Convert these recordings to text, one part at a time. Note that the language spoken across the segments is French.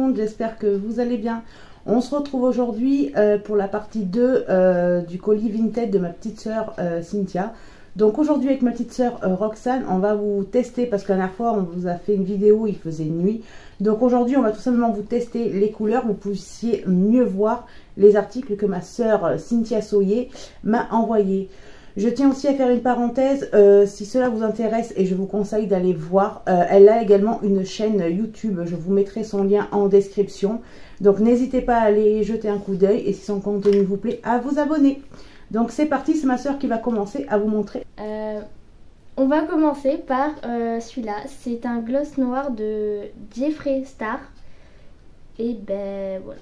monde, j'espère que vous allez bien. On se retrouve aujourd'hui pour la partie 2 du colis Vinted de ma petite sœur Cynthia. Donc aujourd'hui avec ma petite sœur Roxane, on va vous tester parce que la dernière fois on vous a fait une vidéo, il faisait nuit. Donc aujourd'hui on va tout simplement vous tester les couleurs, vous puissiez mieux voir les articles que ma sœur Cynthia Soyer m'a envoyés. Je tiens aussi à faire une parenthèse, si cela vous intéresse et je vous conseille d'aller voir, elle a également une chaîne YouTube, je vous mettrai son lien en description. Donc n'hésitez pas à aller jeter un coup d'œil et si son contenu vous plaît, à vous abonner. Donc c'est parti, c'est ma soeur qui va commencer à vous montrer. On va commencer par celui-là, c'est un gloss noir de Jeffree Star. Et ben voilà.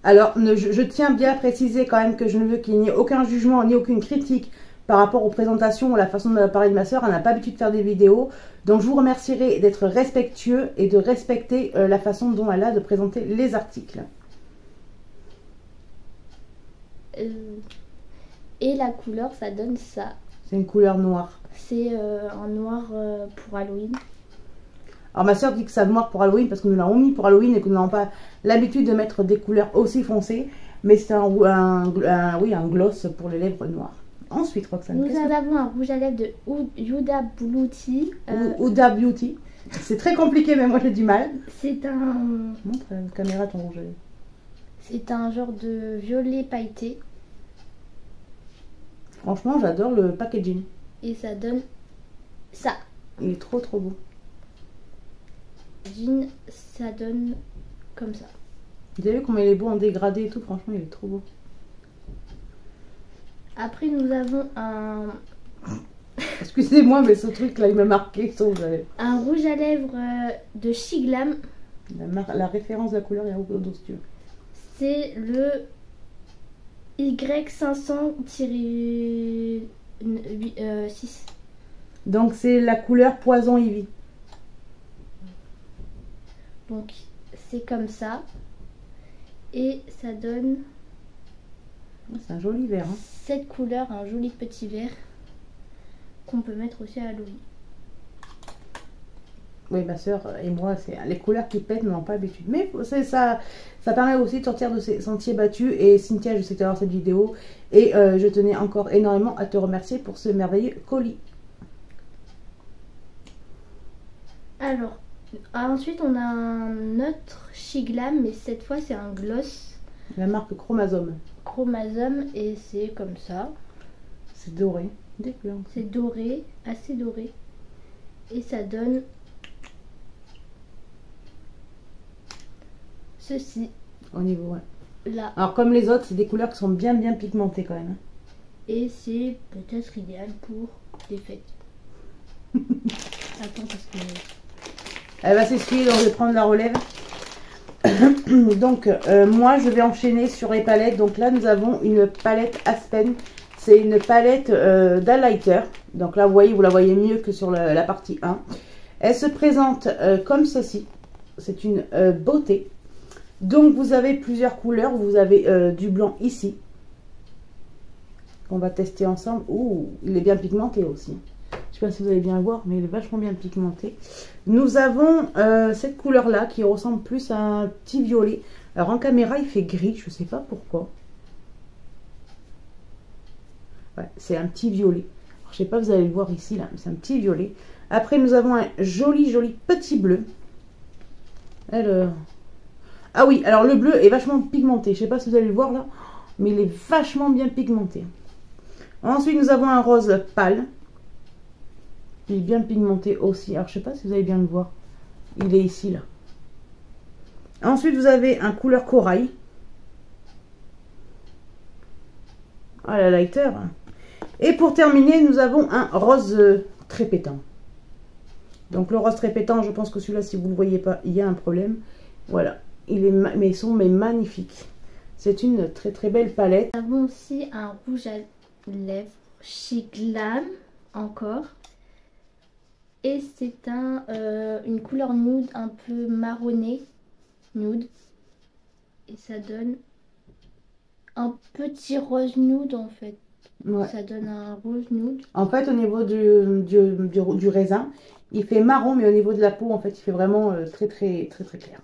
Alors, je tiens bien à préciser quand même que je ne veux qu'il n'y ait aucun jugement ni aucune critique par rapport aux présentations ou la façon de parler de ma soeur. Elle n'a pas l'habitude de faire des vidéos. Donc, je vous remercierai d'être respectueux et de respecter la façon dont elle a de présenter les articles. Et la couleur, ça donne ça. C'est une couleur noire. C'est un noir pour Halloween. Alors ma soeur dit que c'est noir pour Halloween parce que nous l'avons mis pour Halloween et que nous n'avons pas l'habitude de mettre des couleurs aussi foncées. Mais c'est un gloss pour les lèvres noires. Ensuite, Roxane. Nous avons un rouge à lèvres de Huda Beauty. Huda Beauty. C'est très compliqué mais moi j'ai du mal. C'est un... Montre à la caméra ton rouge à lèvres. C'est un genre de violet pailleté. Franchement j'adore le packaging. Et ça donne ça. Il est trop beau. Jean, ça donne comme ça. Vous avez vu comment il est beau en dégradé et tout, franchement il est trop beau. Après nous avons un... Excusez-moi mais ce truc là il m'a marqué. Un rouge à lèvres de Shiglam. La référence de la couleur est au dos si tu veux. C'est le Y500-6. Donc c'est la couleur Poison Ivy. Donc c'est comme ça. Et ça donne... C'est un joli vert. Hein. Cette couleur, un joli petit vert. Qu'on peut mettre aussi à Halloween. Oui, ma soeur et moi, c'est les couleurs qui pètent, nous n'avons pas l'habitude. Mais ça permet aussi de sortir de ces sentiers battus. Et Cynthia, je sais que tu as cette vidéo. Et je tenais encore énormément à te remercier pour ce merveilleux colis. Alors... ensuite, on a un autre Shiglam, mais cette fois, c'est un gloss. La marque Chromazone. Chromazone, et c'est comme ça. C'est doré. C'est doré, assez doré. Et ça donne ceci. Au niveau, ouais. Là. Alors, comme les autres, c'est des couleurs qui sont bien pigmentées quand même. Et c'est peut-être idéal pour des fêtes. Attends, parce que... Elle va s'essuyer, donc je vais prendre la relève. Donc, moi, je vais enchaîner sur les palettes. Donc là, nous avons une palette Aspen. C'est une palette d'highlighter. Donc là, vous la voyez mieux que sur la partie 1. Elle se présente comme ceci. C'est une beauté. Donc, vous avez plusieurs couleurs. Vous avez du blanc ici. On va tester ensemble. Ouh, il est bien pigmenté aussi. Je ne sais pas si vous allez bien le voir, mais il est vachement bien pigmenté. Nous avons cette couleur-là qui ressemble plus à un petit violet. Alors en caméra, il fait gris, je ne sais pas pourquoi. Ouais, c'est un petit violet. Alors, je ne sais pas, vous allez le voir ici, là, mais c'est un petit violet. Après, nous avons un joli petit bleu. Alors... ah oui, alors le bleu est vachement pigmenté. Je ne sais pas si vous allez le voir là, mais il est vachement bien pigmenté. Ensuite, nous avons un rose pâle. Il est bien pigmenté aussi. Alors, je sais pas si vous allez bien le voir. Il est ici, là. Ensuite, vous avez un couleur corail. Ah, la lighter. Et pour terminer, nous avons un rose très pétant. Donc, le rose très pétant, je pense que celui-là, si vous ne le voyez pas, il y a un problème. Voilà. Ils sont magnifiques. C'est une très belle palette. Nous avons aussi un rouge à lèvres Shiglam, encore. Et c'est une couleur nude, un peu marronné, nude. Et ça donne un petit rose nude en fait. Ouais. Ça donne un rose nude. En fait, au niveau du raisin, il fait marron, mais au niveau de la peau, en fait, il fait vraiment très clair.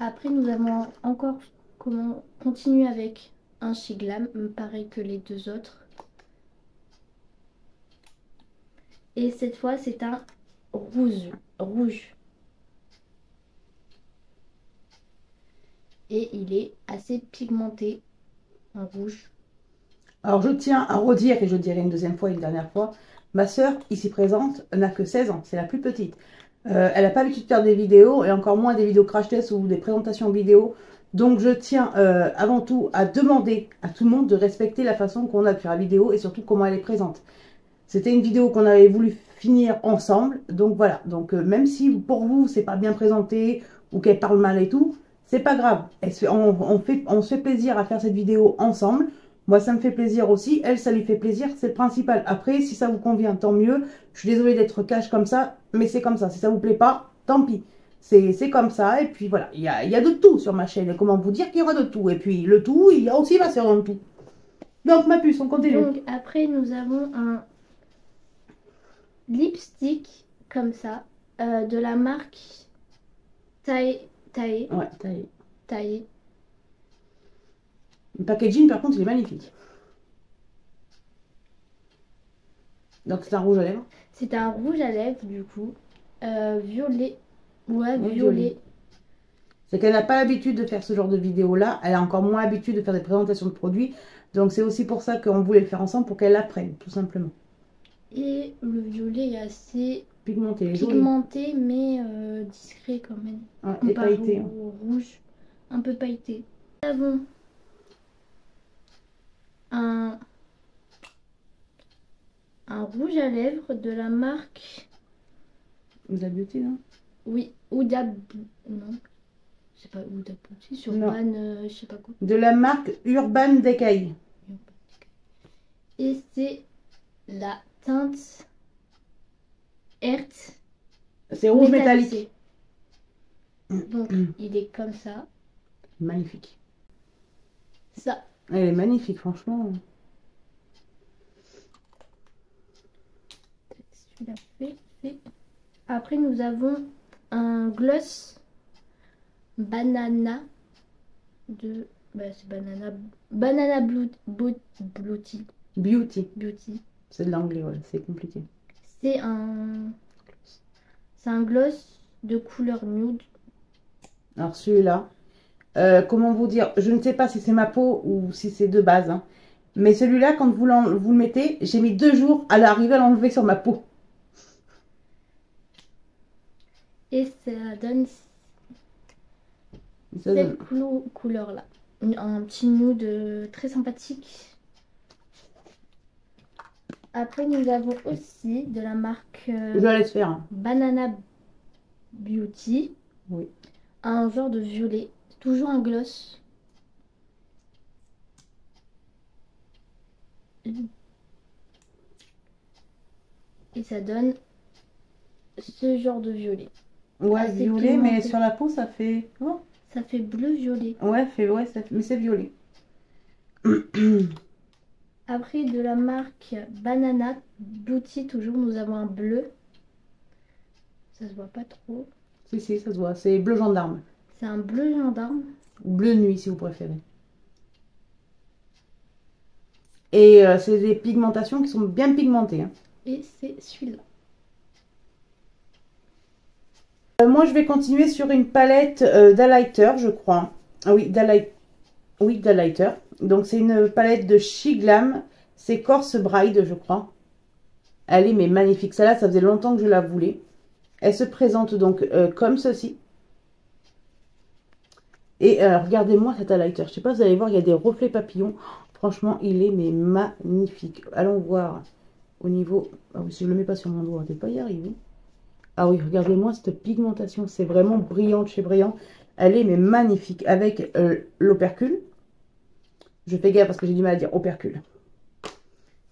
Après, nous avons encore comment continuer avec un chez Glam, pareil que les deux autres. Et cette fois, c'est un rouge. Et il est assez pigmenté en rouge. Alors je tiens à redire, et je dirai une deuxième fois, une dernière fois, ma soeur ici présente n'a que 16 ans, c'est la plus petite. Elle n'a pas l'habitude de faire des vidéos, et encore moins des vidéos crash test ou des présentations vidéo. Donc je tiens avant tout à demander à tout le monde de respecter la façon qu'on a de faire la vidéo et surtout comment elle est présente. C'était une vidéo qu'on avait voulu finir ensemble, donc voilà. Donc même si pour vous c'est pas bien présenté ou qu'elle parle mal et tout, c'est pas grave. On se fait plaisir à faire cette vidéo ensemble. Moi ça me fait plaisir aussi, elle ça lui fait plaisir, c'est le principal. Après si ça vous convient tant mieux. Je suis désolée d'être cash comme ça, mais c'est comme ça. Si ça vous plaît pas, tant pis. C'est comme ça, et puis voilà, il y a de tout sur ma chaîne. Et comment vous dire qu'il y aura de tout. Et puis le tout, il y a aussi ma soeur dans le tout. Donc ma puce, on continue. Donc après nous avons un lipstick comme ça de la marque Tae. Ouais, Tae. Le packaging par contre il est magnifique. Donc c'est un rouge à lèvres. C'est un rouge à lèvres du coup. Violet. Ouais, Oui, violet. C'est qu'elle n'a pas l'habitude de faire ce genre de vidéo là. Elle a encore moins l'habitude de faire des présentations de produits. Donc c'est aussi pour ça qu'on voulait le faire ensemble, pour qu'elle l'apprenne tout simplement. Et le violet est assez Pigmenté, mais discret quand même. Ouais, et pailleté. Au rouge, un peu pailleté. Nous avons un rouge à lèvres de la marque. Huda Beauty, non? Oui, Huda. Non, je sais pas, Huda Beauty, sur Urban, je sais pas quoi. De la marque Urban Decay. Et c'est la teinte Earth. C'est rouge métallique. Donc il est comme ça. Magnifique. Ça. Elle est magnifique, franchement. Celui-là fait. Après nous avons un gloss banana de. Bah, c'est banana beauty. C'est de l'anglais, ouais, c'est compliqué. C'est un gloss de couleur nude. Alors celui-là, comment vous dire, je ne sais pas si c'est ma peau ou si c'est de base, hein. Mais celui-là, quand vous le mettez, j'ai mis 2 jours à l'arriver à l'enlever sur ma peau. Et ça donne cette couleur-là. Un petit nude très sympathique. Après, nous avons aussi de la marque je la laisse faire, hein. Banana Beauty. Oui. Un genre de violet. Toujours un gloss. Et ça donne ce genre de violet. Ouais, assez violet, pigmenté. mais sur la peau, ça fait... Oh. Ça fait bleu-violet. Ouais, mais c'est violet. Après, de la marque Banana Beauty, toujours, nous avons un bleu. Ça se voit pas trop. Si, ça se voit. C'est bleu gendarme. C'est un bleu gendarme. Ou bleu nuit, si vous préférez. Et c'est des pigmentations qui sont bien pigmentées, hein. Et c'est celui-là. Moi, je vais continuer sur une palette d'highlighter, je crois. Ah oui, d'highlighter. Donc, c'est une palette de Chez Glam. C'est Corse Bride, je crois. Elle est mais magnifique. Celle-là, ça faisait longtemps que je la voulais. Elle se présente donc comme ceci. Et regardez-moi cet highlighter. Je sais pas, vous allez voir, il y a des reflets papillons. Franchement, il est mais magnifique. Allons voir au niveau... Ah oui, si je le mets pas sur mon doigt, je ne vais pas y arriver. Ah oui, regardez-moi cette pigmentation. C'est vraiment brillant de chez brillant. Elle est mais magnifique. Avec l'opercule. Je fais gaffe parce que j'ai du mal à dire opercule.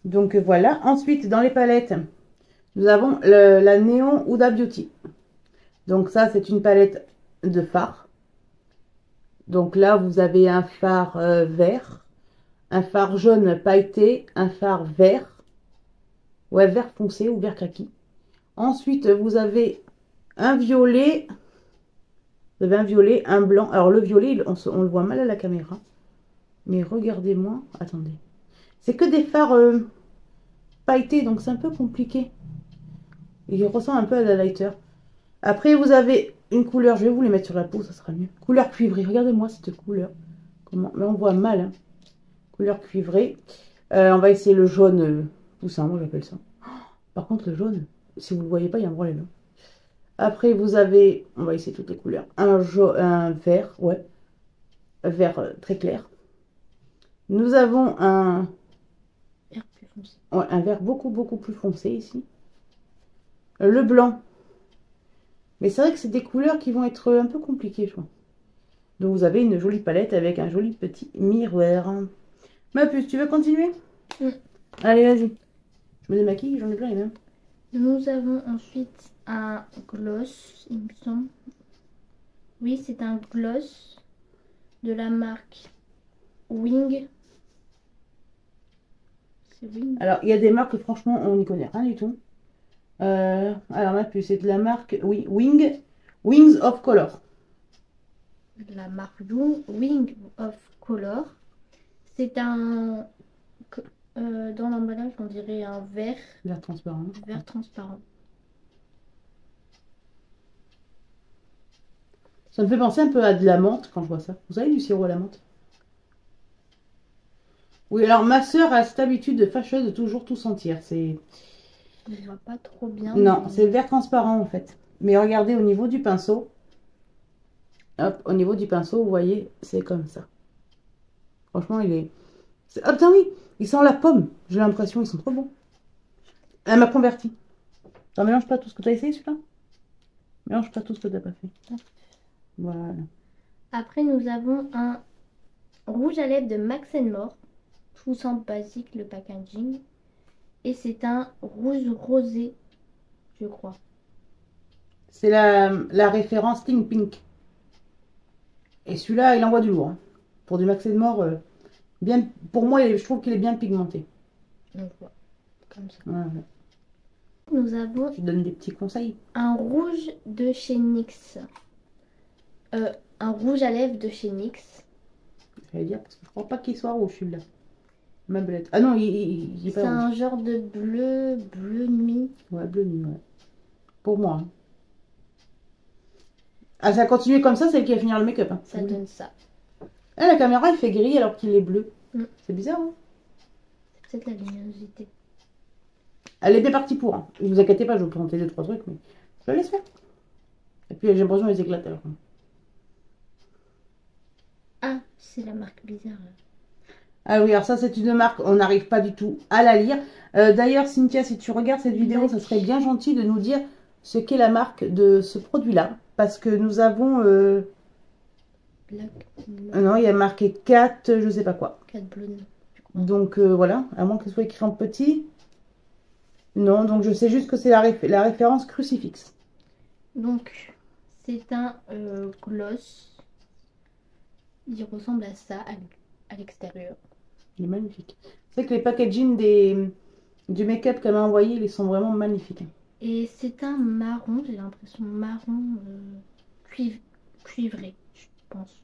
Donc voilà. Ensuite, dans les palettes, nous avons la Néon Huda Beauty. Donc ça, c'est une palette de fard. Donc là, vous avez un fard vert, un fard jaune pailleté, un fard vert. Ouais, vert foncé ou vert kaki. Ensuite, vous avez un violet Vous avez un violet, un blanc. Alors le violet, on le voit mal à la caméra. Mais regardez-moi. Attendez. C'est que des fards pailletés, donc c'est un peu compliqué. Il ressemble un peu à la lighter. Après, vous avez une couleur. Je vais vous les mettre sur la peau, ça sera mieux. Couleur cuivrée. Regardez-moi cette couleur. Comment? Mais on voit mal. Hein. Couleur cuivrée. On va essayer le jaune poussin, moi j'appelle ça. Par contre, le jaune, si vous ne le voyez pas, il y a un problème. Après, vous avez, on va essayer toutes les couleurs. Un vert, ouais. Un vert très clair. Nous avons un Vert plus foncé. Ouais, un vert beaucoup plus foncé ici. Le blanc. Mais c'est vrai que c'est des couleurs qui vont être un peu compliquées, je crois. Donc vous avez une jolie palette avec un joli petit miroir. Ma puce, tu veux continuer? Allez, vas-y. Je me démaquille, j'en ai plein les mêmes. Nous avons ensuite un gloss, il me semble. Oui, c'est un gloss de la marque Wing. C'est Wing. Alors, il y a des marques, franchement, on n'y connaît rien du tout. Alors, ma puce, c'est de la marque, oui, Wings of Color. La marque Wing of Color. C'est un... dans l'emballage, on dirait un vert. Vert transparent. Vert transparent. Ça me fait penser un peu à de la menthe quand je vois ça. Vous avez du sirop à la menthe? Oui, alors ma soeur a cette habitude fâcheuse de toujours tout sentir. C'est... On ne voit pas trop bien. Non, mais... c'est le vert transparent en fait. Mais regardez au niveau du pinceau. Hop, au niveau du pinceau, vous voyez, c'est comme ça. Franchement, il est... Ah putain oui, il sent la pomme. J'ai l'impression, ils sont trop bons. Elle m'a converti. T'en mélange pas tout ce que tu as essayé celui-là? Mélange pas tout ce que tu n'as pas fait. Voilà. Après, nous avons un rouge à lèvres de Max More. Tout semble basique, le packaging. Et c'est un rouge rosé, je crois. C'est la référence Pink Pink. Et celui-là, il envoie du lourd. Hein. Pour du Max More, bien, pour moi, je trouve qu'il est bien pigmenté. On voit comme ça. Ouais, ouais. Nous avons Je donne des petits conseils. un rouge de chez NYX. Un rouge à lèvres de chez NYX. J'allais dire, parce que je crois pas qu'il soit rouge celui-là. Ma belette. Ah non, il est pas C'est rouge. un genre de bleu nuit. Ouais, bleu nuit, ouais. Pour moi. Hein. Ah, ça a continué comme ça, c'est elle qui va finir le make-up. Hein. Ça donne ça. Ah, la caméra, elle fait gris alors qu'il est bleu. Mm. C'est bizarre, hein. C'est peut-être la luminosité. Elle est bien partie pour. Hein. Ne vous inquiétez pas, je vais vous présenter 2-3 trucs, mais je la laisse faire. Et puis j'ai l'impression qu'elle éclate alors. Ah, c'est la marque bizarre. Ah oui, alors ça c'est une marque, on n'arrive pas du tout à la lire. D'ailleurs, Cynthia, si tu regardes cette vidéo, ça serait bien gentil de nous dire ce qu'est la marque de ce produit-là. Parce que nous avons... non, il y a marqué 4, je sais pas quoi. 4 bleus. Donc voilà, à moins que ce soit écrit en petit. Non, donc je sais juste que c'est la référence crucifix. Donc, c'est un gloss. Il ressemble à ça à l'extérieur. Il est magnifique. C'est que les packaging du make-up qu'elle m'a envoyé, ils sont vraiment magnifiques. Et c'est un marron, j'ai l'impression marron cuivré, je pense.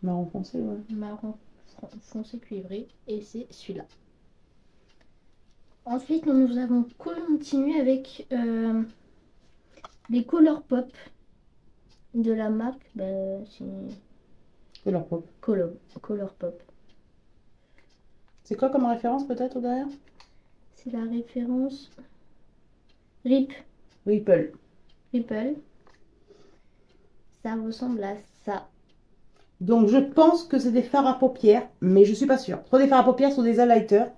Marron foncé, ouais. Marron foncé cuivré. Et c'est celui-là. Ensuite, nous avons continué avec les Color Pop de la marque. Color Pop. Color Pop. C'est quoi comme référence peut-être derrière? C'est la référence Ripple. Ça ressemble à ça. Donc je pense que c'est des fards à paupières, mais je suis pas sûre. Soit des fards à paupières, soit des highlighters.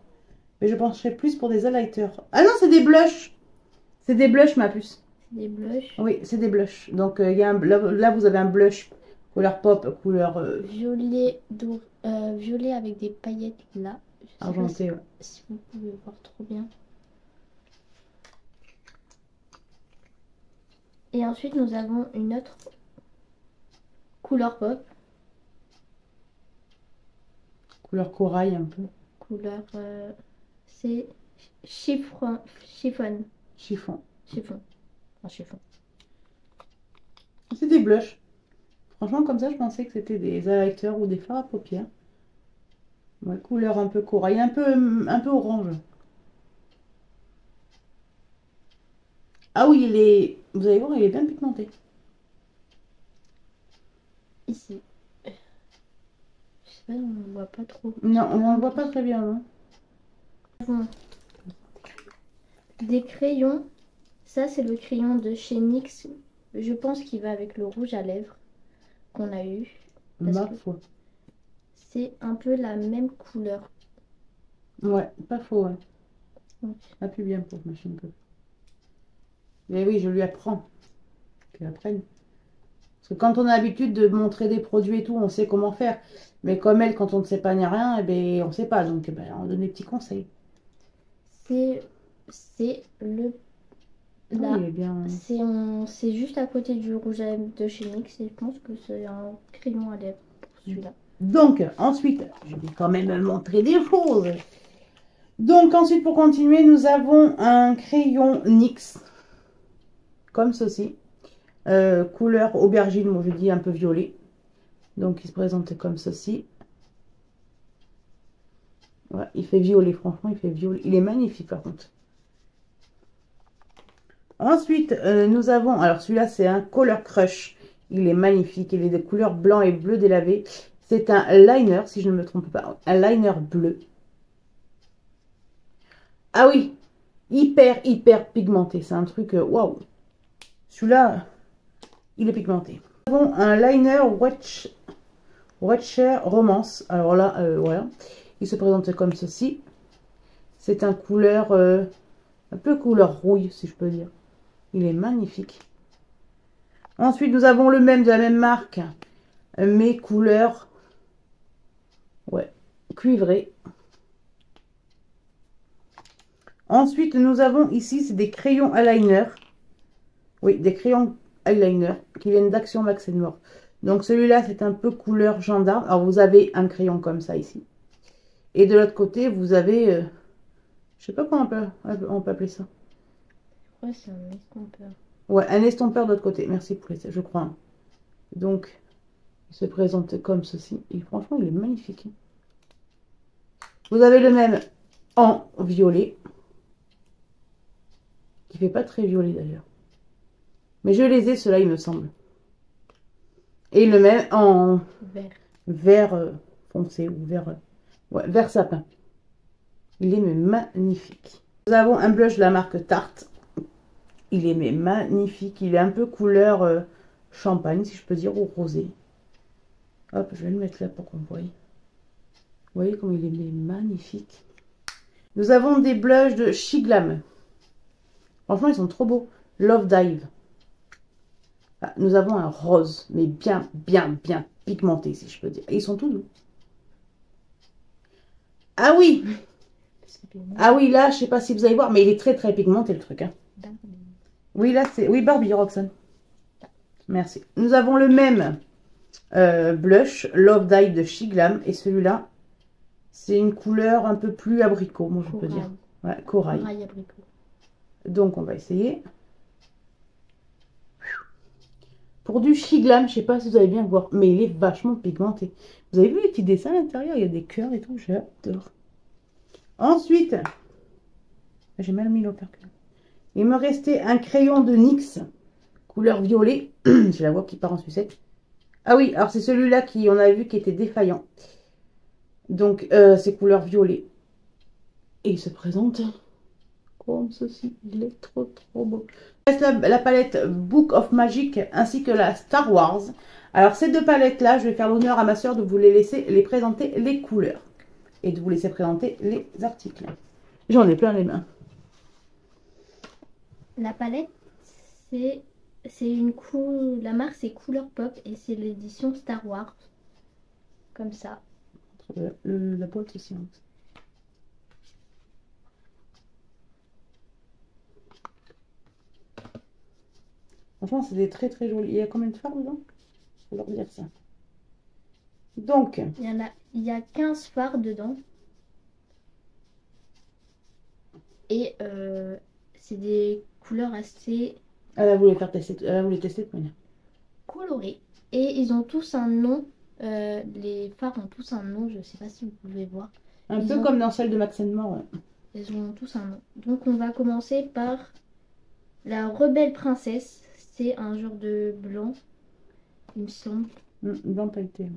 Mais je pencherais plus pour des highlighters. Ah non, c'est des blushs. C'est des blushs, ma puce. Des blushs. Oui, c'est des blushs. Donc y a là, vous avez un blush couleur pop, couleur... Violet, violet avec des paillettes là. Argenté, ouais. Si vous pouvez voir trop bien. Et ensuite, nous avons une autre couleur pop. Couleur corail un peu. Couleur... c'est chiffon. Chiffon. Un chiffon. C'est des blushs. Franchement, comme ça, je pensais que c'était des highlighters ou des fards à paupières. Ouais, couleur un peu corail, un peu orange. Ah oui, vous allez voir, il est bien pigmenté. Ici. Je sais pas, on ne voit pas trop. Non, on ne voit pas très bien. Hein. Bon. Des crayons. Ça, c'est le crayon de chez NYX. Je pense qu'il va avec le rouge à lèvres qu'on a eu. Ma foi. C'est un peu la même couleur. Ouais, pas faux, ouais. Donc. Appuie bien pour machin peu. Mais oui, je lui apprends. Qu'elle apprenne. Parce que quand on a l'habitude de montrer des produits et tout, on sait comment faire. Mais comme elle, quand on ne sait pas ni rien, eh ben, on ne sait pas. Donc, eh ben, on donne des petits conseils. C'est le... Là, oui, il est bien. C'est juste à côté du rouge à lèvres de chez NYX. Et je pense que c'est un crayon à lèvres pour celui-là. Donc, ensuite, je vais quand même montrer des choses. Donc, ensuite, pour continuer, nous avons un crayon NYX. Comme ceci. Couleur aubergine, moi je dis un peu violet. Donc, il se présente comme ceci. Ouais, il fait violet, franchement, il fait violet. Il est magnifique, par contre. Ensuite, nous avons... Alors, celui-là, c'est un Color Crush. Il est magnifique. Il est de couleur blanc et bleu délavé. C'est un liner, si je ne me trompe pas. Un liner bleu. Ah oui, hyper pigmenté. C'est un truc, waouh. Celui-là, il est pigmenté. Nous avons un liner Watcher Romance. Alors là, voilà. Il se présente comme ceci. C'est un couleur, un peu couleur rouille, si je peux dire. Il est magnifique. Ensuite, nous avons le même de la même marque, mais couleur, ouais, cuivré. Ensuite, nous avons ici, c'est des crayons eyeliner. Oui, des crayons eyeliner qui viennent d'Action Max More. Donc celui-là, c'est un peu couleur gendarme. Alors, vous avez un crayon comme ça ici. Et de l'autre côté, vous avez, je sais pas comment on peut appeler ça. Ouais, c'est un estompeur. Ouais, un estompeur de l'autre côté. Merci pour les, je crois. Donc, il se présente comme ceci. Et franchement, il est magnifique. Vous avez le même en violet. Qui fait pas très violet d'ailleurs. Mais je les ai, ceux-là, il me semble. Et le même en vert foncé ou vert, ouais, vert sapin. Il est mais magnifique. Nous avons un blush de la marque Tarte. Il est mais magnifique. Il est un peu couleur champagne, si je peux dire, ou rosé. Hop, je vais le mettre là pour qu'on voie. Vous voyez comme il est mais magnifique. Nous avons des blushs de Shiglam. Franchement, ils sont trop beaux. Love Dive. Ah, nous avons un rose, mais bien pigmenté, si je peux dire. Et ils sont tout doux. Ah oui! Ah oui, là, je sais pas si vous allez voir, mais il est très pigmenté, le truc. Hein. Oui, là, c'est... Oui, Barbie, Roxane. Merci. Nous avons le même blush, Love Dive de Shiglam. Et celui-là, c'est une couleur un peu plus abricot, moi, je peux dire. Ouais, corail. Corail abricot. Donc, on va essayer. Pour du Shiglam, je sais pas si vous allez bien voir, mais il est vachement pigmenté. Vous avez vu les petits dessins à l'intérieur? Il y a des cœurs et tout, j'adore. Ensuite, j'ai mal mis l'opercule. Il me restait un crayon de NYX, couleur violet. J'ai la voix qui part en sucette. Ah oui, alors c'est celui-là qui, on a vu, qui était défaillant. Donc, c'est couleur violet. Et il se présente comme ceci. Il est trop beau. La palette Book of Magic ainsi que la Star Wars. Alors ces deux palettes là, je vais faire l'honneur à ma soeur de vous les laisser les présenter les couleurs et de vous laisser présenter les articles. J'en ai plein les mains. La palette, c'est une couleur, la marque c'est Couleur Pop et c'est l'édition Star Wars. Comme ça. La boîte aussi. Hein. Franchement, c'est des très jolis. Il y a combien de fards dedans? Faut leur dire ça. Donc. Il y a 15 fards dedans. Et c'est des couleurs assez... Elle va vous les faire tester. Elle va vous les tester de manière colorées. Et ils ont tous un nom. Les phares ont tous un nom, je sais pas si vous pouvez voir. Un peu comme dans celle de Max More, ouais. Ils ont tous un nom. Donc on va commencer par la Rebelle Princesse. C'est un genre de blanc, il me semble. Blanc pailleté.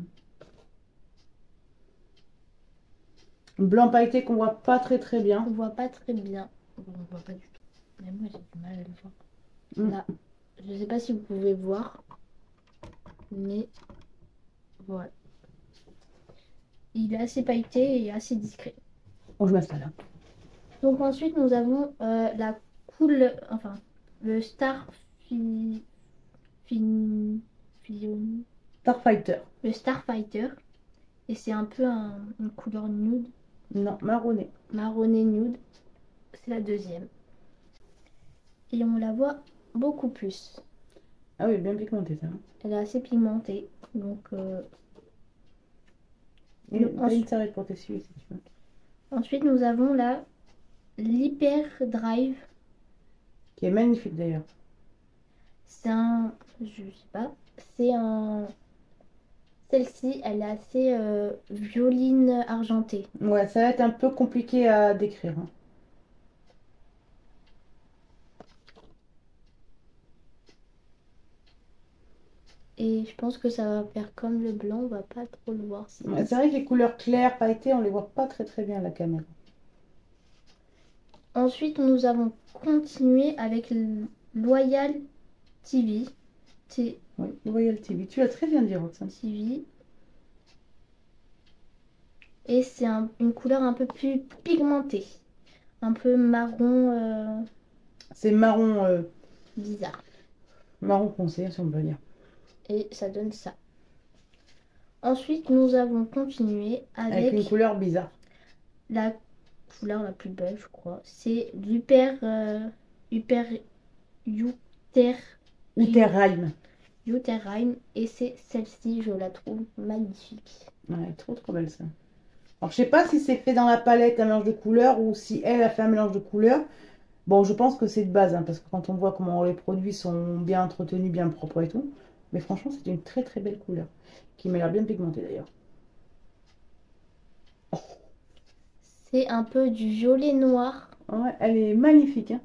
Blanc pailleté qu'on voit pas très bien. On voit pas très bien. Bon, on voit pas du tout. Mais moi j'ai du mal à le voir. Là, je sais pas si vous pouvez voir. Mais voilà. Il est assez pailleté et assez discret. Bon, je m'installe. Donc ensuite nous avons la cool, enfin le Starfighter. le Starfighter. Et c'est un peu une couleur nude. Non, marronné. Marronné nude. C'est la deuxième. Et on la voit beaucoup plus. Ah oui, bien pigmenté ça. Elle est assez pigmentée. Donc une serviette pour t'essuyer si tu veux. ensuite nous avons l'Hyper Drive. Qui est magnifique d'ailleurs. C'est un... Je sais pas. C'est un... Celle-ci, elle est assez violine argentée. Ouais, ça va être un peu compliqué à décrire. Hein. Et je pense que ça va faire comme le blanc, on va pas trop le voir. Ouais, c'est vrai que les couleurs claires, pailletées, on les voit pas très bien à la caméra. Ensuite, nous avons continué avec le Loyal TV. Oui, Royal TV. Tu l'as très bien dit, Roxane. TV. Et c'est une couleur un peu plus pigmentée. Un peu marron C'est marron, bizarre. marron foncé, si on peut dire. Et ça donne ça. Ensuite, nous avons continué Avec une couleur bizarre. La couleur la plus belle, je crois. C'est l'Hyper Uterheim. Uterheim. Et c'est celle-ci, je la trouve magnifique. Ouais, trop belle ça. Alors, je sais pas si c'est fait dans la palette un mélange de couleurs ou si elle a fait un mélange de couleurs. Bon, je pense que c'est de base, hein, parce que quand on voit comment les produits sont bien entretenus, bien propres et tout. Mais franchement, c'est une très belle couleur. Qui m'a l'air bien pigmentée d'ailleurs. Oh. C'est un peu du violet noir. Ouais, elle est magnifique. Hein.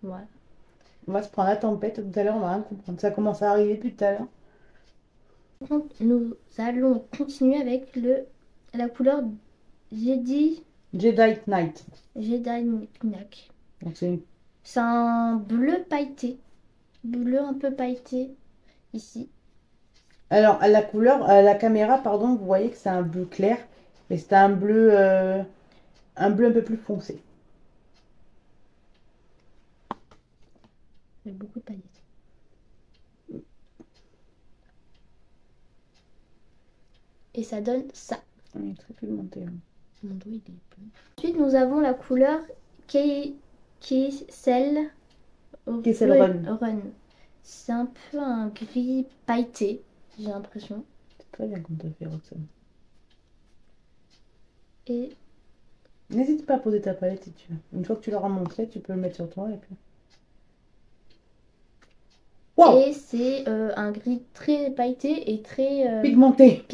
Voilà. On va se prendre la tempête tout à l'heure, on va rien comprendre. Ça commence à arriver depuis tout à l'heure. Nous allons continuer avec la couleur Jedi Knight. Knack. Donc c'est un bleu pailleté. Bleu un peu pailleté ici. Alors, à la couleur, à la caméra, pardon, vous voyez que c'est un bleu clair. Mais c'est un bleu un peu plus foncé. Il y a beaucoup de paillettes. Et ça donne ça. Il est très pigmenté. Hein. Mon dos, il est bleu. Ensuite, nous avons la couleur Kessel Run. C'est un peu un gris pailleté, j'ai l'impression. C'est très bien comme tu as fait, Roxane. Et n'hésite pas à poser ta palette si tu veux. Une fois que tu l'auras montré, tu peux le mettre sur toi et puis... Wow. Et c'est un gris très pailleté et très pigmenté.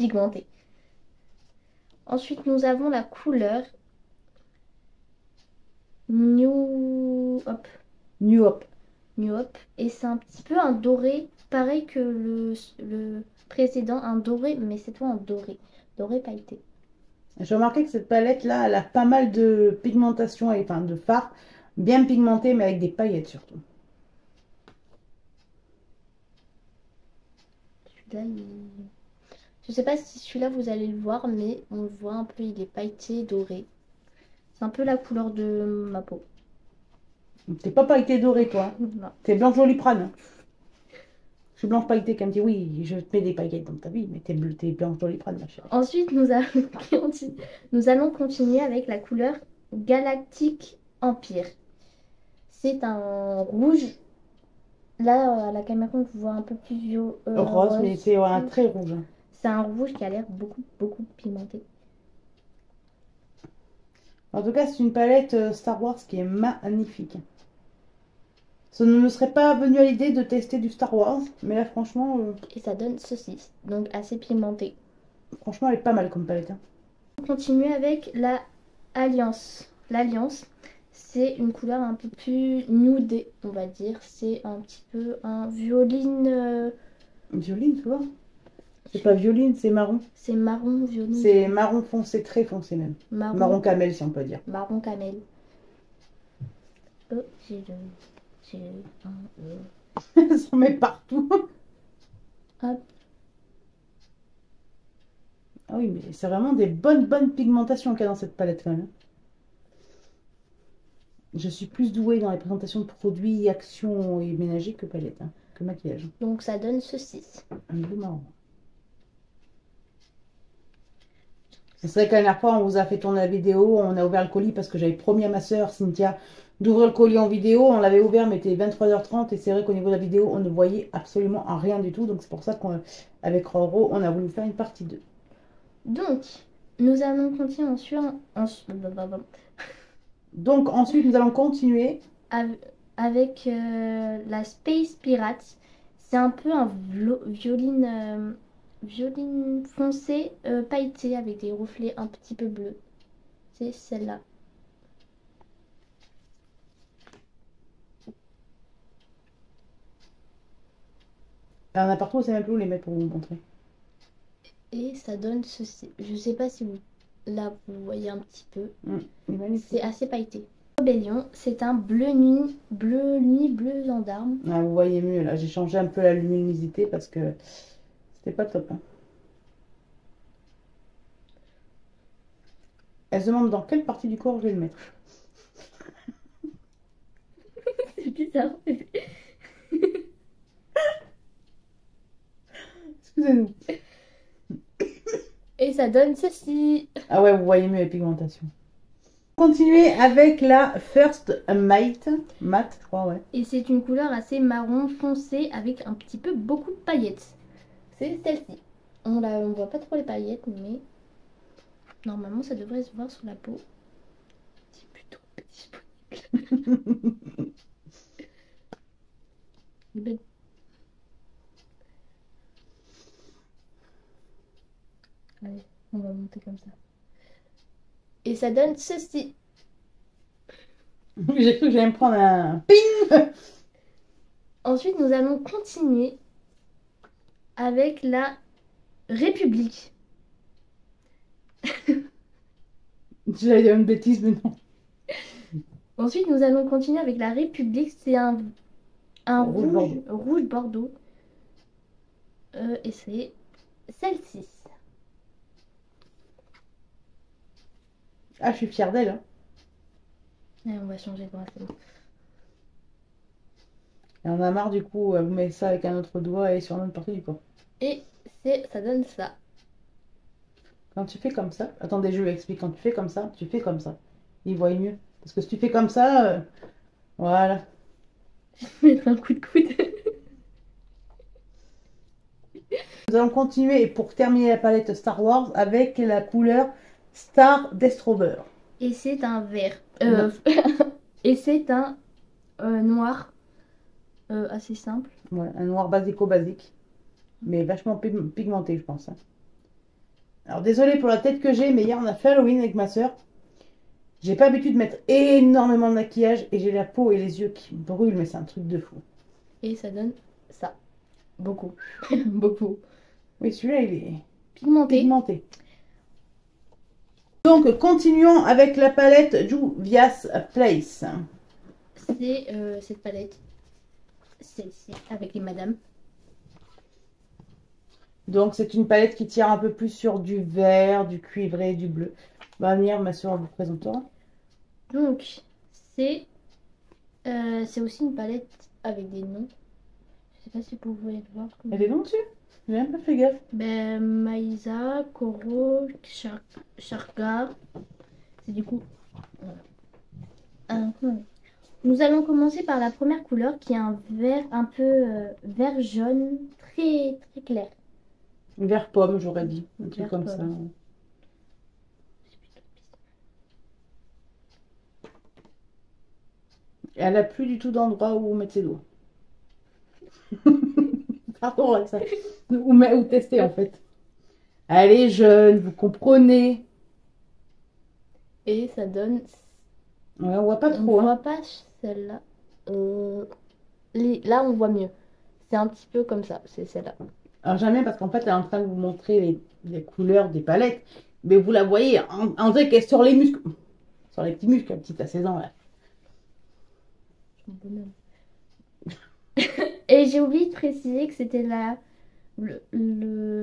Ensuite, nous avons la couleur New Hope. Et c'est un petit peu un doré, pareil que le précédent, un doré, mais c'est toi un doré pailleté. J'ai remarqué que cette palette-là, elle a pas mal de pigmentation, enfin de fard, bien pigmenté, mais avec des paillettes surtout. Celui-là, je sais pas si celui-là vous allez le voir, mais on le voit un peu, il est pailleté, doré. C'est un peu la couleur de ma peau. T'es pas pailleté doré, toi. Non. T'es blanche Doliprane. Je suis blanche pailletée, comme dit oui, je te mets des paillettes dans ta vie, mais t'es blanche Doliprane, ma chérie. Ensuite, nous allons continuer avec la couleur Galactic Empire. C'est un rouge. Là, à la caméra, on voit un peu plus rose, mais c'est un très rouge. C'est un rouge qui a l'air beaucoup pimenté. En tout cas, c'est une palette Star Wars qui est magnifique. Ça ne me serait pas venu à l'idée de tester du Star Wars, mais là franchement, Et ça donne ceci, donc assez pigmenté. franchement elle est pas mal comme palette. Hein. On continue avec la Alliance. L'Alliance, c'est une couleur un peu plus nudée, on va dire. C'est un petit peu un violine. Violine, tu vois? C'est pas violine, c'est marron. C'est marron violine. C'est marron foncé, très foncé même. Marron, Marron camel, si on peut dire. marron camel. Oh, j'ai Ça s'en met partout. Hop. Ah oui, mais c'est vraiment des bonnes pigmentations qu'il y a dans cette palette quand même. Je suis plus douée dans les présentations de produits, actions et ménagers que palette, hein, que maquillage. Donc ça donne ceci. Un bleu marron. C'est vrai que la dernière fois, on vous a fait tourner la vidéo, on a ouvert le colis parce que j'avais promis à ma soeur Cynthia d'ouvrir le colis en vidéo. On l'avait ouvert, mais il était 23h30 et c'est vrai qu'au niveau de la vidéo, on ne voyait absolument rien du tout. Donc c'est pour ça qu'avec Roro, on a voulu faire une partie 2. Donc, nous allons continuer Donc ensuite, nous allons continuer avec la Space Pirate. C'est un peu un violine, violine foncé pailleté avec des reflets un petit peu bleus. C'est celle-là. Alors, on a partout, on sait même plus où les mettre pour vous montrer. Et ça donne ceci. Je sais pas si vous, là, vous voyez un petit peu. Il est magnifique. C'est assez pailleté. Rébellion, c'est un bleu nuit, bleu gendarme. Ah, vous voyez mieux là, j'ai changé un peu la luminosité parce que c'était pas top. Hein. Elle se demande dans quelle partie du corps je vais le mettre. C'est bizarre. Excusez-nous. Et ça donne ceci. Ah ouais, vous voyez mieux les pigmentations. Continuer avec la First Matte, je crois, ouais. Et c'est une couleur assez marron foncé avec un petit peu beaucoup de paillettes. C'est celle-ci. On voit pas trop les paillettes, mais normalement ça devrait se voir sur la peau. C'est plutôt disponible. Allez, on va monter comme ça. Et ça donne ceci. J'ai cru que j'allais me prendre un ping. Ensuite, nous allons continuer avec la République. J'allais dire une bêtise, mais non. Ensuite, nous allons continuer avec la République. C'est un Rouge Bordeaux. Et c'est celle-ci. Ah, je suis fière d'elle. Hein. Et on va changer de bracelet. Et on a marre du coup, vous mettez ça avec un autre doigt et sur une autre partie du corps. Et ça donne ça. Quand tu fais comme ça, attendez, je vous explique. Quand tu fais comme ça, tu fais comme ça. Il voit mieux. Parce que si tu fais comme ça, voilà. Je vais mettre un coup de coude. Nous allons continuer pour terminer la palette Star Wars avec la couleur Star Destroyer. Et c'est un vert. Et c'est un noir assez simple. Ouais, un noir basico-basique. Mais vachement pigmenté, je pense. Hein. Alors, désolé pour la tête que j'ai, mais hier, on a fait Halloween avec ma soeur. J'ai pas l'habitude de mettre énormément de maquillage et j'ai la peau et les yeux qui brûlent, mais c'est un truc de fou. Et ça donne ça. Beaucoup. Beaucoup. Oui, celui-là, il est Pigmenté. Donc, continuons avec la palette Juvia's Place. C'est cette palette. Celle-ci, avec les madames. Donc, c'est une palette qui tire un peu plus sur du vert, du cuivré, du bleu. Va venir, ma soeur vous présentera. Donc, c'est aussi une palette avec des noms. Je sais pas si vous pouvez le voir. Il y a des noms dessus? J'ai même pas fait gaffe. Ben, Maïsa, Koro, Sharga. C'est du coup. Voilà. Nous allons commencer par la première couleur qui est un vert un peu vert jaune, très très clair. Vert pomme, j'aurais dit. Un truc Vert comme pomme. ça. Elle a plus du tout d'endroit où mettre ses doigts. Pardon, Roxane. Ou tester en fait. Elle est jeune, vous comprenez. Et ça donne... Ouais, on voit pas On trop. voit Hein. pas celle-là. Là, on voit mieux. C'est un petit peu comme ça, c'est celle-là. Alors j'aime bien parce qu'en fait, elle est en train de vous montrer les couleurs des palettes. Mais vous la voyez, on dirait qu'elle est sur les muscles. Sur les petits muscles, la petite à 16 ans. Là. Et j'ai oublié de préciser que c'était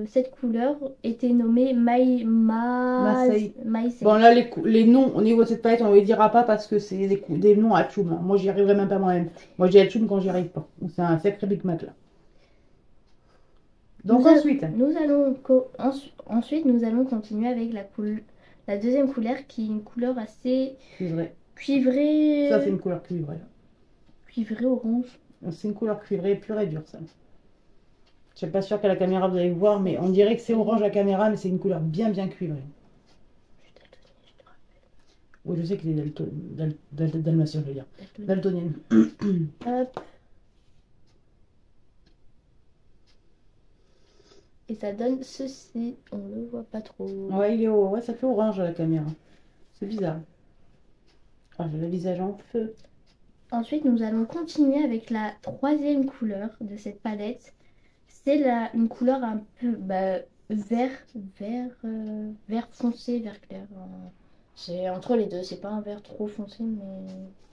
cette couleur était nommée Marseille. Maïsei. Bon, là, les noms au niveau de cette palette, on ne les dira pas parce que c'est des noms à Tchoum. Hein. Moi, j'y arriverai même pas moi-même. Moi, j'ai à Tchoum quand j'y arrive pas. C'est un sacré Big Mac là. Donc ensuite. Ensuite, nous allons continuer avec la deuxième couleur qui est une couleur assez cuivrée. Ça, c'est une couleur cuivrée. Cuivrée orange. C'est une couleur cuivrée pure et dure, ça. Je suis pas sûre qu'à la caméra vous allez voir, mais on dirait que c'est orange à la caméra, mais c'est une couleur bien cuivrée. Oui, je sais qu'il est dalmatien, je veux dire. Daltonienne. Hop. Et ça donne ceci. On le voit pas trop. Ouais, ouais, ça fait orange à la caméra. C'est bizarre. Ah, j'ai le visage en feu. Ensuite, nous allons continuer avec la troisième couleur de cette palette. C'est une couleur un peu vert foncé, vert clair. C'est entre les deux, c'est pas un vert trop foncé, mais...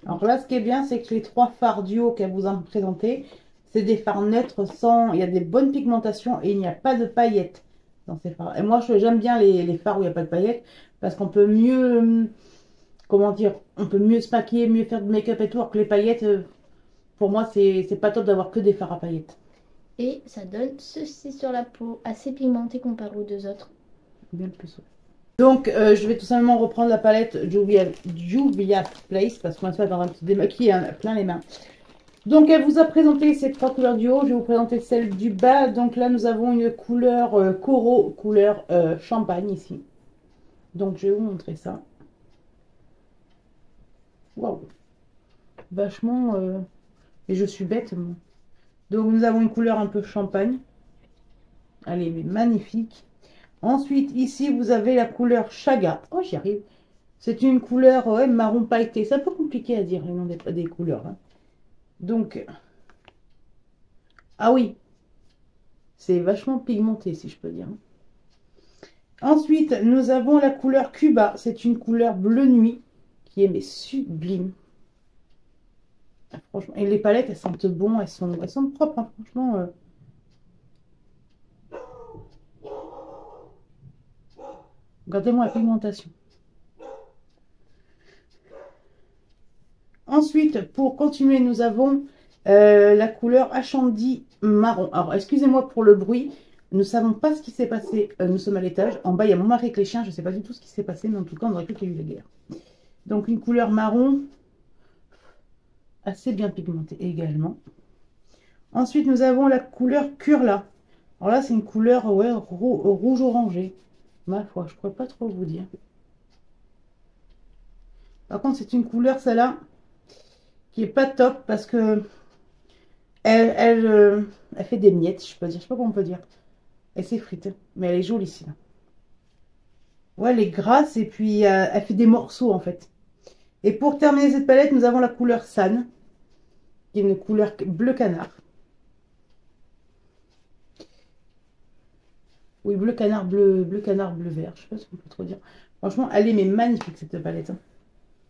Alors là, ce qui est bien, c'est que les trois fards duo qu'elle vous a présentés, c'est des fards neutres sans... Il y a des bonnes pigmentations et il n'y a pas de paillettes dans ces fards. Et moi, j'aime bien les fards où il n'y a pas de paillettes parce qu'on peut mieux... Comment dire? On peut mieux se maquiller, mieux faire de make-up et tout, alors que les paillettes, pour moi, c'est pas top d'avoir que des fards à paillettes. Et ça donne ceci sur la peau, assez pigmenté comparé aux deux autres. Bien plus. Donc, je vais tout simplement reprendre la palette Juvia's Place parce que maintenant, elle est en train de se démaquiller plein les mains. Donc, elle vous a présenté ces trois couleurs du haut. Je vais vous présenter celle du bas. Donc là, nous avons une couleur coraux, couleur champagne ici. Donc, je vais vous montrer ça. Waouh! Vachement... Et je suis bête, moi. Donc, nous avons une couleur un peu champagne. Elle est magnifique. Ensuite, ici, vous avez la couleur Chaga. Oh, j'y arrive. C'est une couleur marron pailleté. C'est un peu compliqué à dire, les noms des couleurs. Hein. Donc, ah oui, c'est vachement pigmenté, si je peux dire. Ensuite, nous avons la couleur Cuba. C'est une couleur bleu nuit qui est mais sublime. Ah, franchement, et les palettes, elles sentent bon, elles sont propres, hein, franchement. Regardez-moi la pigmentation. Ensuite, pour continuer, nous avons la couleur Ashandi marron. Alors, excusez-moi pour le bruit. Nous ne savons pas ce qui s'est passé. Nous sommes à l'étage. En bas, il y a mon mari avec les chiens. Je ne sais pas du tout ce qui s'est passé, mais en tout cas, on aurait cru qu'il y a eu la guerre. Donc, une couleur marron assez bien pigmentée également. Ensuite, nous avons la couleur Curla. Alors là, c'est une couleur rouge orangé. Ma foi, je ne pourrais pas trop vous dire. Par contre, c'est une couleur, celle-là, qui est pas top parce que elle fait des miettes, je peux dire. Je sais pas comment on peut dire. Elle s'effrite, mais elle est jolie ici. Ouais, elle est grasse et puis elle fait des morceaux en fait. Et pour terminer cette palette, nous avons la couleur San, qui est une couleur bleu canard. Oui, bleu canard, bleu vert. Je sais pas ce qu'on peut trop dire. Franchement, elle est mais magnifique cette palette. Hein.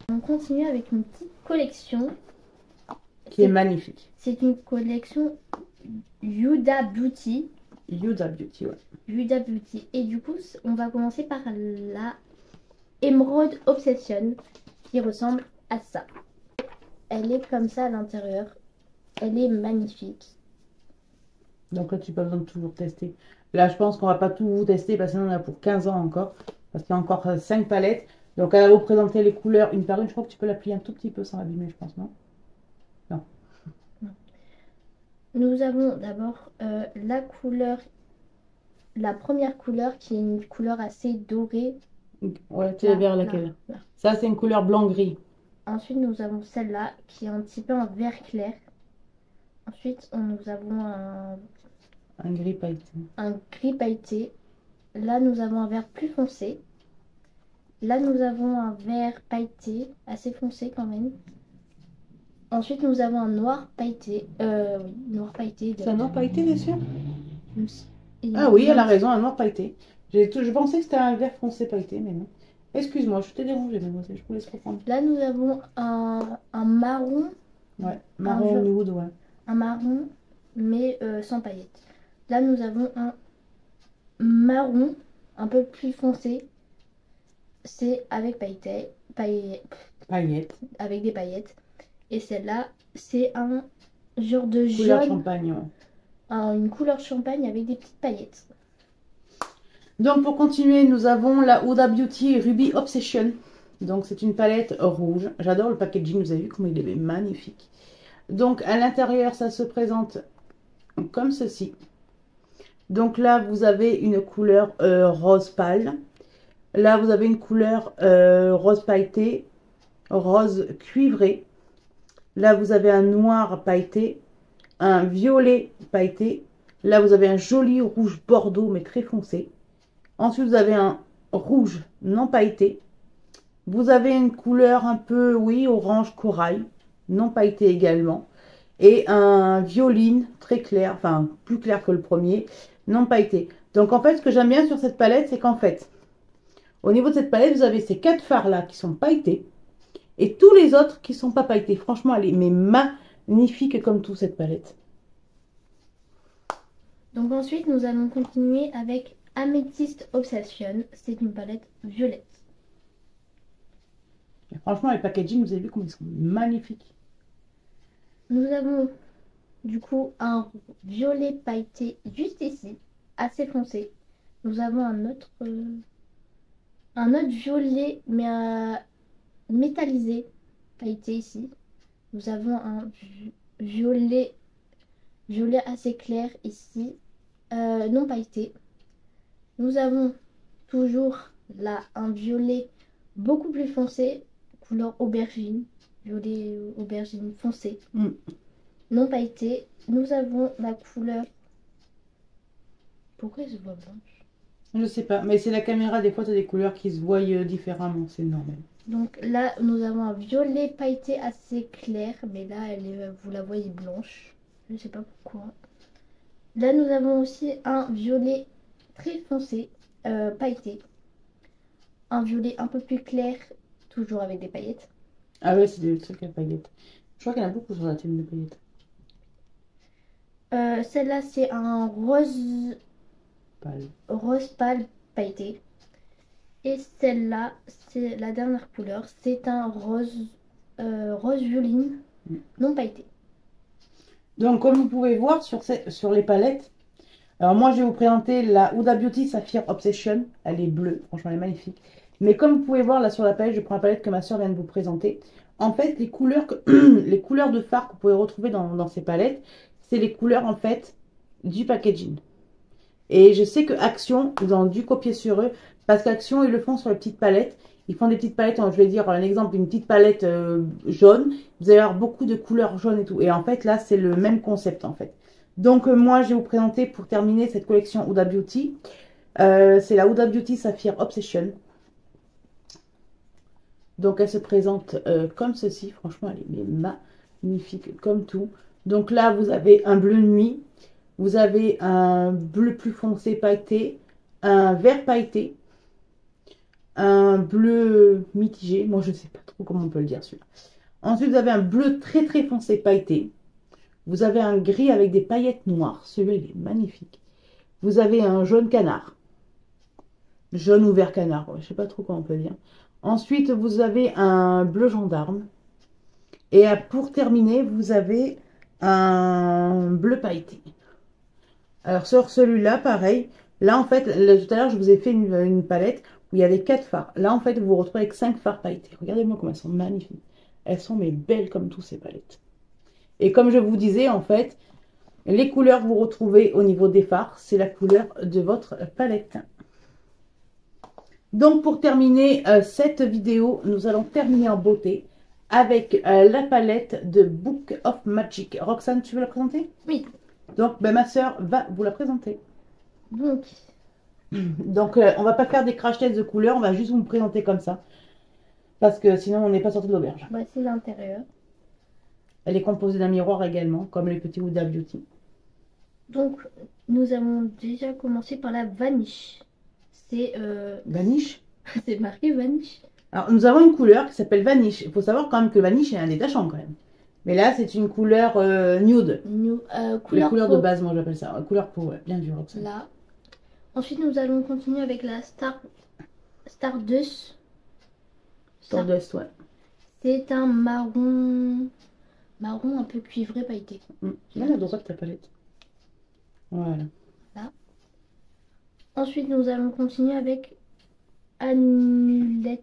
On continue avec une petite collection. Qui est magnifique. C'est une collection Huda Beauty. Huda Beauty, ouais. Huda Beauty. Et du coup, on va commencer par la Emerald Obsession qui ressemble à ça. Elle est comme ça à l'intérieur. Elle est magnifique. Donc là, tu n'as pas besoin de toujours tester. Là, je pense qu'on va pas tout vous tester parce qu'on en a pour 15 ans encore. Parce qu'il y a encore 5 palettes. Donc, elle va vous présenter les couleurs une par une. Je crois que tu peux la plier un tout petit peu sans l'abîmer, je pense, non? Non. Nous avons d'abord la première couleur qui est une couleur assez dorée. Ouais, tu vas vers laquelle? Là. Ça, c'est une couleur blanc-gris. Ensuite, nous avons celle-là qui est un petit peu en vert clair. Ensuite, nous avons Un gris pailleté. un gris pailleté. Là, nous avons un vert plus foncé. Là, nous avons un vert pailleté, assez foncé quand même. Ensuite, nous avons un noir pailleté. Oui, noir pailleté. C'est un noir pailleté, bien sûr. Et Ah oui, elle a raison, un noir pailleté. Je pensais que c'était un vert foncé pailleté, mais non. Excuse-moi, je t'ai dérangé, mademoiselle, je vous laisse reprendre. Là, nous avons un marron. Ouais, marron nude, ouais. Un marron, mais sans paillettes. Là, nous avons un marron un peu plus foncé. C'est avec Paillettes. avec des paillettes. Et celle-là, c'est un genre de Couleur jaune, champagne, ouais. une couleur champagne avec des petites paillettes. Donc pour continuer, nous avons la Huda Beauty Ruby Obsession. Donc c'est une palette rouge. J'adore le packaging, vous avez vu comment il est magnifique. Donc à l'intérieur, ça se présente comme ceci. Donc là, vous avez une couleur rose pâle. Là, vous avez une couleur rose pailleté, rose cuivré. Là, vous avez un noir pailleté, un violet pailleté. Là, vous avez un joli rouge bordeaux, mais très foncé. Ensuite, vous avez un rouge non pailleté. Vous avez une couleur un peu, oui, orange corail, non pailleté également. Et un violine très clair, enfin, plus clair que le premier, non pailleté. Donc, en fait, ce que j'aime bien sur cette palette, c'est qu'en fait, au niveau de cette palette, vous avez ces 4 fards-là qui sont pailletés. Et tous les autres qui ne sont pas pailletés. Franchement, elle est mais magnifique comme tout, cette palette. Donc ensuite, nous allons continuer avec Amethyst Obsession. C'est une palette violette. Et franchement, les packaging, vous avez vu comme ils sont magnifiques. Nous avons du coup un violet pailleté juste ici, assez foncé. Nous avons un autre violet, mais métallisé, pailleté ici. Nous avons un violet assez clair ici, non pailleté. Nous avons toujours là un violet beaucoup plus foncé, couleur aubergine, violet aubergine foncé, non pailleté. Nous avons la couleur... Pourquoi elle se voit blanche? Je sais pas, mais c'est la caméra, des fois, tu as des couleurs qui se voient différemment, c'est normal. Donc là, nous avons un violet pailleté assez clair, mais là, vous la voyez blanche. Je ne sais pas pourquoi. Là, nous avons aussi un violet très foncé, pailleté. Un violet un peu plus clair, toujours avec des paillettes. Ah ouais, c'est des trucs à paillettes. Je crois qu'il y en a beaucoup sur la thème de paillettes. Celle-là, c'est un rose pâle pailleté. Et celle-là, c'est la dernière couleur. C'est un rose violine, non pailleté. Donc, comme vous pouvez voir sur les palettes, alors moi, je vais vous présenter la Huda Beauty Saphir Obsession. Elle est bleue, franchement, elle est magnifique. Mais comme vous pouvez voir là sur la palette, je prends la palette que ma soeur vient de vous présenter. En fait, les couleurs de fard que vous pouvez retrouver dans ces palettes, c'est les couleurs en fait du packaging. Et je sais que Action, ils ont dû copier sur eux, parce qu'Action, ils le font sur les petites palettes. Ils font des petites palettes, je vais dire un exemple, une petite palette jaune. Vous allez avoir beaucoup de couleurs jaunes et tout. Et en fait, là, c'est le même concept en fait. Donc, moi, je vais vous présenter pour terminer cette collection Huda Beauty. C'est la Huda Beauty Saphir Obsession. Donc, elle se présente comme ceci. Franchement, elle est magnifique comme tout. Donc là, vous avez un bleu nuit. Vous avez un bleu plus foncé pailleté. Un vert pailleté. Un bleu mitigé. Moi, je ne sais pas trop comment on peut le dire celui-là. Ensuite, vous avez un bleu très très foncé pailleté. Vous avez un gris avec des paillettes noires. Celui-là, il est magnifique. Vous avez un jaune canard. Jaune ou vert canard. Je ne sais pas trop comment on peut le dire. Ensuite, vous avez un bleu gendarme. Et pour terminer, vous avez un bleu pailleté. Alors, sur celui-là, pareil. Là, en fait, tout à l'heure, je vous ai fait une palette où il y avait 4 fards. Là, en fait, vous vous retrouvez avec 5 fards pailletés. Regardez-moi comme elles sont magnifiques. Elles sont mais belles comme toutes ces palettes. Et comme je vous disais, en fait, les couleurs que vous retrouvez au niveau des fards, c'est la couleur de votre palette. Donc, pour terminer cette vidéo, nous allons terminer en beauté avec la palette de Book of Magic. Roxane, tu veux la présenter? Oui. Donc, ben, ma soeur va vous la présenter. Donc, On va pas faire des crash tests de couleurs, on va juste vous présenter comme ça. Parce que sinon, on n'est pas sorti de l'auberge. voici l'intérieur. Elle est composée d'un miroir également, comme les petits Huda Beauty. Donc, nous avons déjà commencé par la vanish. C'est Vanish. c'est marqué vanish. Alors, nous avons une couleur qui s'appelle Vanish. Il faut savoir quand même que Vanish est un détachant quand même. Mais là, c'est une couleur nude. Couleur La couleur de peau. base, moi j'appelle ça. Couleur peau, ouais. Bien vu, Roxane. Là. Ensuite, nous allons continuer avec la Stardust. Stardust, ouais. C'est un marron un peu cuivré pailleté. Là, à droite, ta palette. Voilà. Là. Ensuite, nous allons continuer avec Amulet.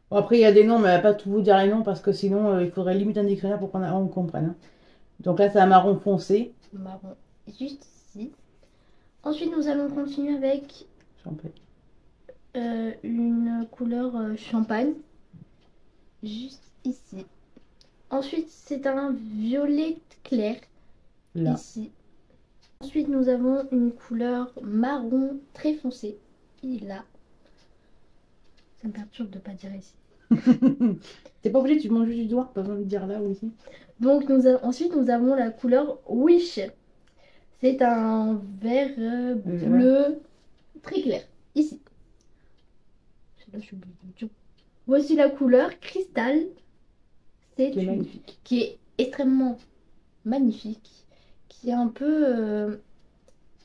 Bon, après, il y a des noms, mais elle va pas tout vous dire les noms parce que sinon, il faudrait limite un dictionnaire pour qu'on comprenne. Hein. Donc là, c'est un marron foncé. Marron, juste ici. Ensuite, nous allons continuer avec une couleur champagne, juste ici. Ensuite, c'est un violet clair, Là. ici. Ensuite, nous avons une couleur marron très foncé, là. Ça me perturbe de ne pas dire ici. T'es pas obligé, tu manges juste du doigt, pas besoin de dire là ou ici. Donc, ensuite, nous avons la couleur Wish. C'est un vert bleu très clair, ici. Là, je suis obligée. Voici la couleur cristal. C'est magnifique. Qui est extrêmement magnifique. Qui est un peu...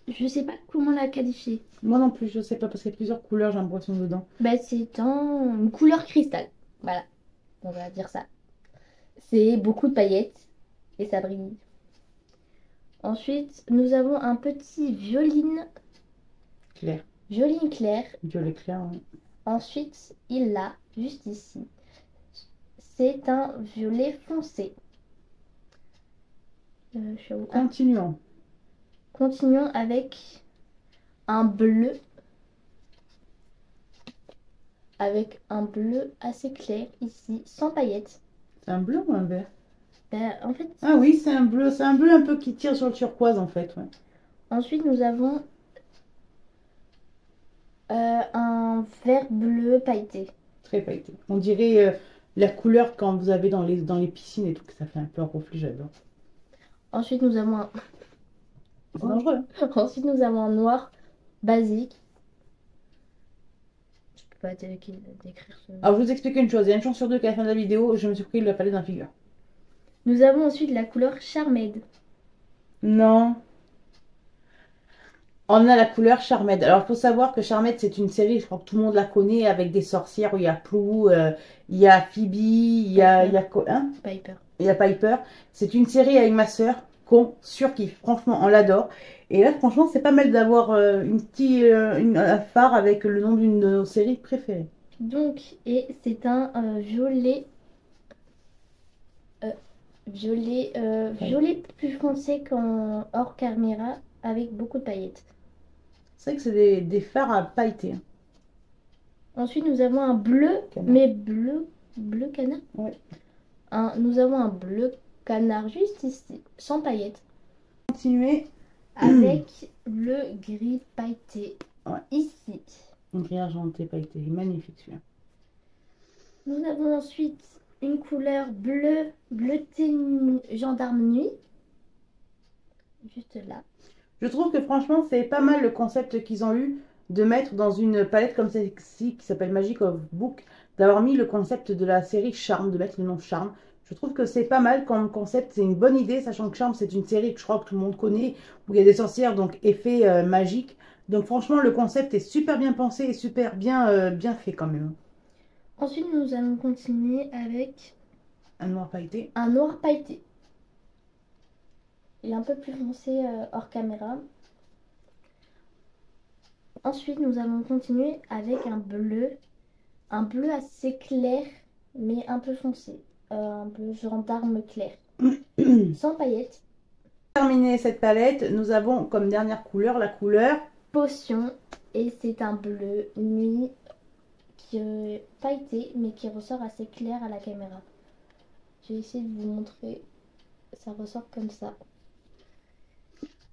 je sais pas comment la qualifier. Moi non plus, je sais pas, parce qu'il y a plusieurs couleurs, j'ai l'impression dedans. Bah, c'est une couleur cristal. Voilà, on va dire ça. C'est beaucoup de paillettes et ça brille. Ensuite, nous avons un petit violine Clair. Violine clair. Violet clair, oui. Ensuite, il l'a juste ici. C'est un violet foncé. Je suis où? Continuons. Continuons avec un bleu. Avec un bleu assez clair ici, sans paillettes. C'est un bleu ou un vert? En fait, ah oui, c'est un bleu un peu qui tire sur le turquoise en fait. Ouais. Ensuite, nous avons un vert bleu pailleté. Très pailleté. On dirait la couleur quand vous avez dans les piscines et tout, que ça fait un peu un reflet, j'adore. Ensuite, nous avons un... C'est dangereux. Ensuite, nous avons un noir basique. Je peux pas décrire ce... Alors, je vous explique une chose. Il y a une chance sur deux qu'à la fin de la vidéo, je me suis pris la palette d'un figure. Nous avons ensuite la couleur Charmed. Non. On a la couleur Charmed. Alors, il faut savoir que Charmed, c'est une série, je crois que tout le monde la connaît, avec des sorcières où il y a Plou, il y a Phoebe, il y a hein, Piper. Il y a Piper. C'est une série avec ma soeur qu'on surkiffe. Franchement, on l'adore. Et là, franchement, c'est pas mal d'avoir un phare avec le nom d'une de nos séries préférées. Donc, et c'est un violet... violet plus foncé qu'en hors caméra avec beaucoup de paillettes. C'est vrai que c'est des fards à pailleter. Hein. Ensuite, nous avons un bleu, Canard. mais bleu canard. Ouais. Nous avons un bleu canard juste ici, sans paillettes. Continuer. Avec le gris pailleté, ouais. Ici. Un gris argenté pailleté, magnifique celui-là. Nous avons ensuite une couleur bleuté gendarme nuit. Juste là. Je trouve que franchement, c'est pas mal le concept qu'ils ont eu de mettre dans une palette comme celle-ci qui s'appelle Magic of Book, d'avoir mis le concept de la série Charme, de mettre le nom Charme. Je trouve que c'est pas mal comme concept, c'est une bonne idée, sachant que Charme, c'est une série que je crois que tout le monde connaît, où il y a des sorcières, donc effet magique. Donc franchement, le concept est super bien pensé et super bien fait quand même. Ensuite, nous allons continuer avec un noir pailleté. Un noir pailleté. Il est un peu plus foncé hors caméra. Ensuite, nous allons continuer avec un bleu assez clair, mais un peu foncé. Un bleu gendarme clair, sans paillettes. Pour terminer cette palette, nous avons comme dernière couleur la couleur Potion. Et c'est un bleu nuit pailleté, mais qui ressort assez clair à la caméra. Je vais essayer de vous montrer. Ça ressort comme ça.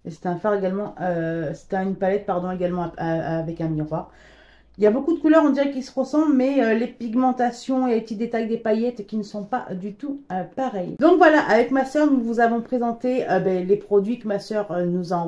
Et c'est un fard également, c'est une palette pardon également avec un miroir. Il y a beaucoup de couleurs, on dirait qu'ils se ressemblent, mais les pigmentations et les petits détails des paillettes qui ne sont pas du tout pareils. Donc voilà, avec ma soeur, nous vous avons présenté les produits que ma soeur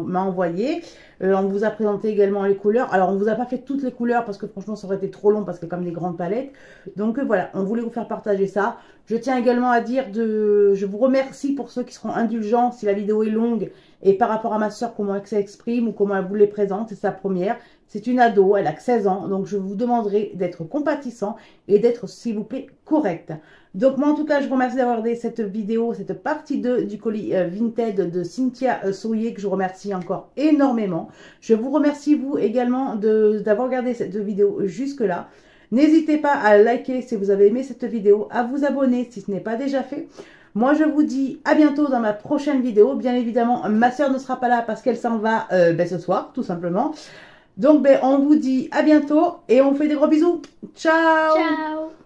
m'a envoyés. On vous a présenté également les couleurs. Alors, on ne vous a pas fait toutes les couleurs parce que franchement, ça aurait été trop long parce que comme des grandes palettes. Donc voilà, on voulait vous faire partager ça. Je tiens également à dire je vous remercie pour ceux qui seront indulgents si la vidéo est longue et par rapport à ma soeur, comment elle s'exprime ou comment elle vous les présente. C'est sa première. C'est une ado, elle a que 16 ans, donc je vous demanderai d'être compatissant et d'être, s'il vous plaît, correct. Donc moi, en tout cas, je vous remercie d'avoir regardé cette vidéo, cette partie 2 du colis Vinted de Cynthia Sourier, que je remercie encore énormément. Je vous remercie, vous, également, d'avoir regardé cette vidéo jusque-là. N'hésitez pas à liker si vous avez aimé cette vidéo, à vous abonner si ce n'est pas déjà fait. Moi, je vous dis à bientôt dans ma prochaine vidéo. Bien évidemment, ma soeur ne sera pas là parce qu'elle s'en va ce soir, tout simplement. Donc, on vous dit à bientôt et on vous fait des gros bisous. Ciao! Ciao!